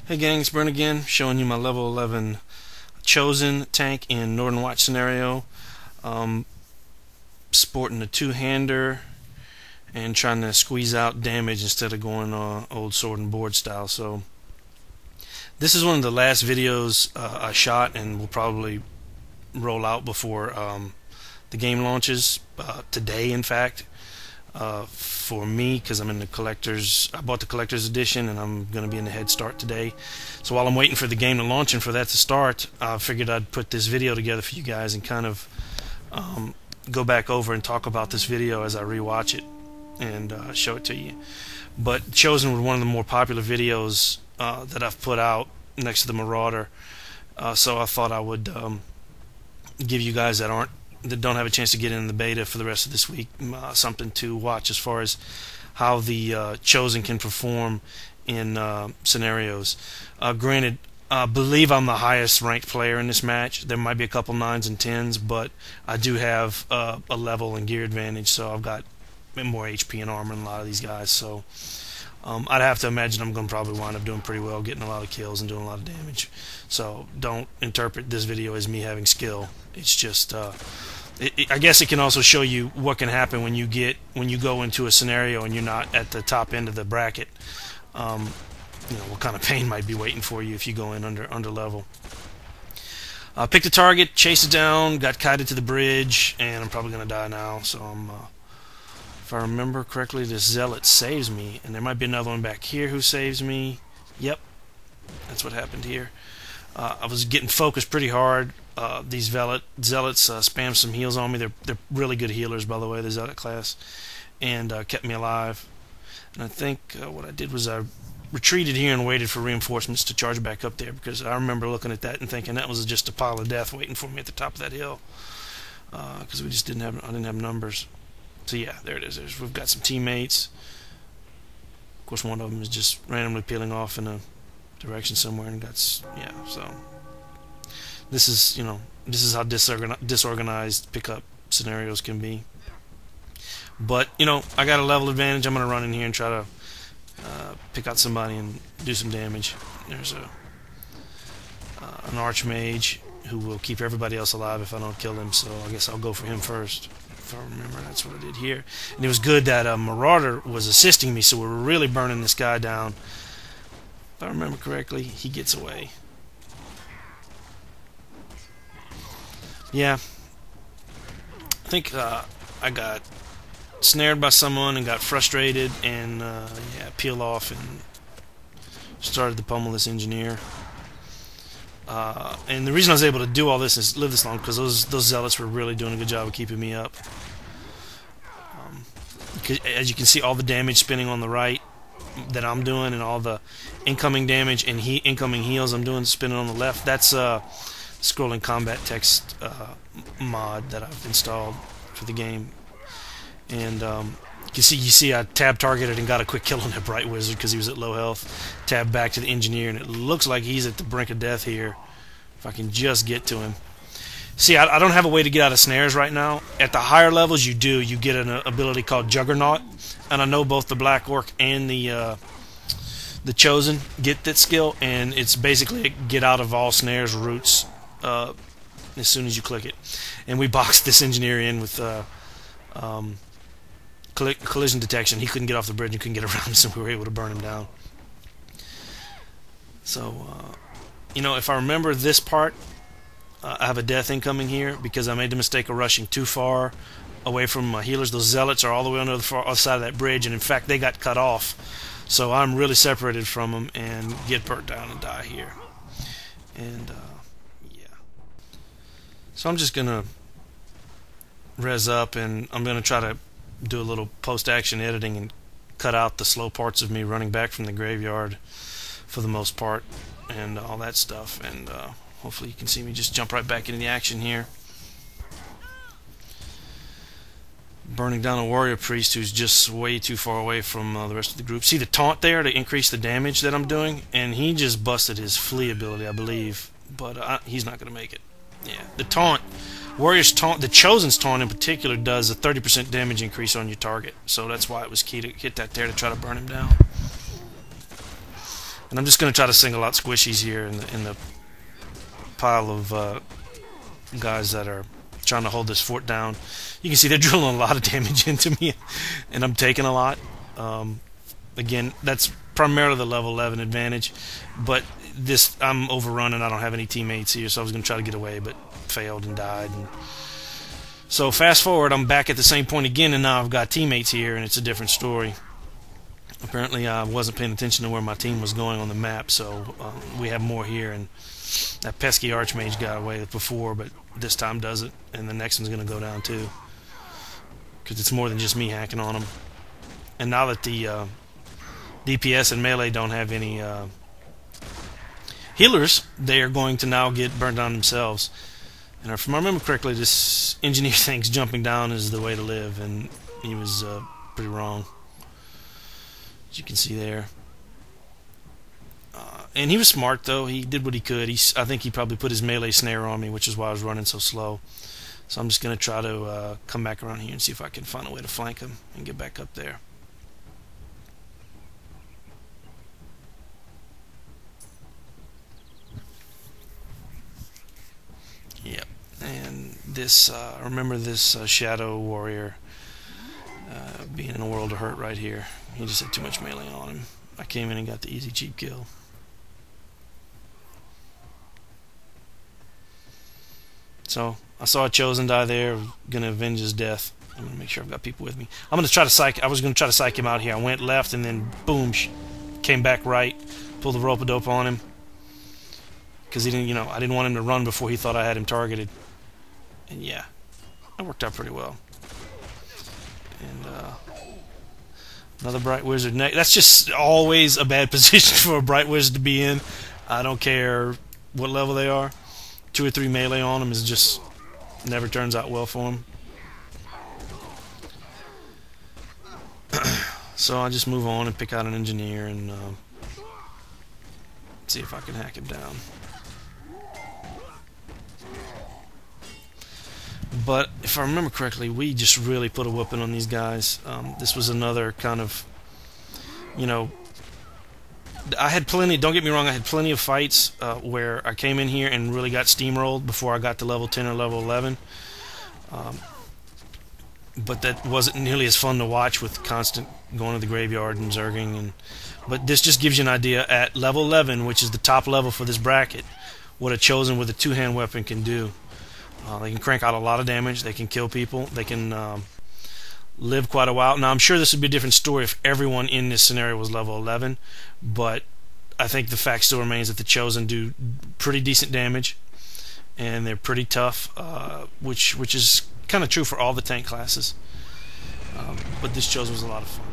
Hey gang, it's Brent again, showing you my level 11 Chosen tank in Nordenwatch scenario. Sporting a two-hander and trying to squeeze out damage instead of going old sword and board style. So this is one of the last videos I shot and will probably roll out before the game launches today, in fact. For me, because I'm in the collector's, I bought the collector's edition and I'm going to be in the head start today. So while I'm waiting for the game to launch and for that to start, I figured I'd put this video together for you guys and kind of go back over and talk about this video as I rewatch it and show it to you. But Chosen was one of the more popular videos that I've put out next to the Marauder, so I thought I would give you guys that don't have a chance to get in the beta for the rest of this week something to watch as far as how the Chosen can perform in scenarios. Granted, I believe I'm the highest ranked player in this match. There might be a couple 9s and 10s, but I do have a level and gear advantage, so I've got more HP and armor than a lot of these guys. So I'd have to imagine I'm going to probably wind up doing pretty well, getting a lot of kills and doing a lot of damage. So don't interpret this video as me having skill. It's just I guess it can also show you what can happen when you go into a scenario and you're not at the top end of the bracket. You know, what kind of pain might be waiting for you if you go in under level. Picked a target, chased it down, got kited to the bridge, and I'm probably gonna die now. So if I remember correctly, this zealot saves me, and there might be another one back here who saves me. Yep, that's what happened here. I was getting focused pretty hard. These zealots spammed some heals on me. They're really good healers, by the way, the zealot class, and kept me alive. And I think what I did was I retreated here and waited for reinforcements to charge back up there, because I remember looking at that and thinking that was just a pile of death waiting for me at the top of that hill, because I didn't have numbers. So yeah, there it is. We've got some teammates. Of course, one of them is just randomly peeling off in a direction somewhere and got, yeah. So this is, you know, this is how disorganized pickup scenarios can be. But you know, I got a level advantage. I'm gonna run in here and try to pick out somebody and do some damage. There's an archmage who will keep everybody else alive if I don't kill him, so I guess I'll go for him first. If I remember, that's what I did here. And it was good that Marauder was assisting me, so we were really burning this guy down. If I remember correctly, he gets away. Yeah, I think I got snared by someone and got frustrated and yeah, peeled off and started to pummel this engineer. And the reason I was able to do all this is live this long because those zealots were really doing a good job of keeping me up. As you can see, all the damage spinning on the right that I'm doing, and all the incoming damage and incoming heals I'm doing spinning on the left. That's scrolling combat text mod that I've installed for the game. And you see I tab targeted and got a quick kill on that Bright Wizard because he was at low health. Tab back to the engineer, and it looks like he's at the brink of death here. If I can just get to him. See, I don't have a way to get out of snares right now. At the higher levels, you do. You get an ability called Juggernaut, and I know both the Black Orc and the Chosen get that skill, and it's basically a get out of all snares routes as soon as you click it. And we boxed this engineer in with collision detection. He couldn't get off the bridge and couldn't get around, so we were able to burn him down. So, you know, if I remember this part, I have a death incoming here because I made the mistake of rushing too far away from my healers. Those zealots are all the way on the other side of that bridge, and in fact, they got cut off. So I'm really separated from them and get burnt down and die here. And yeah. So I'm just gonna res up, and I'm gonna try to do a little post-action editing and cut out the slow parts of me running back from the graveyard for the most part and all that stuff, and hopefully you can see me just jump right back into the action here, burning down a warrior priest who's just way too far away from the rest of the group. See the taunt there to increase the damage that I'm doing, and he just busted his flee ability, I believe, but he's not going to make it. Yeah, the taunt, Warrior's taunt, the Chosen's taunt in particular, does a 30% damage increase on your target, so that's why it was key to hit that there to try to burn him down. And I'm just going to try to single out squishies here in the pile of guys that are trying to hold this fort down. You can see they're drilling a lot of damage into me, and I'm taking a lot. Again, that's primarily the level 11 advantage, but this, I'm overrun and I don't have any teammates here, so I was going to try to get away, but failed and died. And so fast forward, I'm back at the same point again, and now I've got teammates here, and it's a different story. Apparently I wasn't paying attention to where my team was going on the map, so we have more here, and that pesky archmage got away before, but this time doesn't, and the next one's going to go down too, because it's more than just me hacking on them. And now that the DPS and melee don't have any healers, they are going to now get burned down themselves. And if I remember correctly, this engineer thinks jumping down is the way to live, and he was pretty wrong, as you can see there. And he was smart, though. He did what he could. I think he probably put his melee snare on me, which is why I was running so slow. So I'm just going to try to come back around here and see if I can find a way to flank him and get back up there. Yep. And this, remember this Shadow Warrior being in a world of hurt right here. He just had too much melee on him. I came in and got the easy cheap kill. So I saw a Chosen die there. I'm gonna avenge his death. I'm gonna make sure I've got people with me. I'm gonna try to psych. I was gonna try to psych him out here. I went left and then boom, came back right. Pulled the rope-a-dope on him because he didn't. I didn't want him to run before he thought I had him targeted. And yeah, that worked out pretty well. And another Bright Wizard. That's just always a bad position for a Bright Wizard to be in. I don't care what level they are. 2 or 3 melee on them is just never turns out well for them. So I just move on and pick out an engineer and see if I can hack him down. But if I remember correctly, we just really put a whooping on these guys. This was another kind of, I had plenty, don't get me wrong, I had plenty of fights where I came in here and really got steamrolled before I got to level 10 or level 11. But that wasn't nearly as fun to watch with constant going to the graveyard and zerging. But this just gives you an idea at level 11, which is the top level for this bracket, what a Chosen with a 2-hand weapon can do. They can crank out a lot of damage, they can kill people, they can live quite a while. Now I'm sure this would be a different story if everyone in this scenario was level 11, but I think the fact still remains that the Chosen do pretty decent damage, and they're pretty tough, which is kind of true for all the tank classes. But this Chosen was a lot of fun.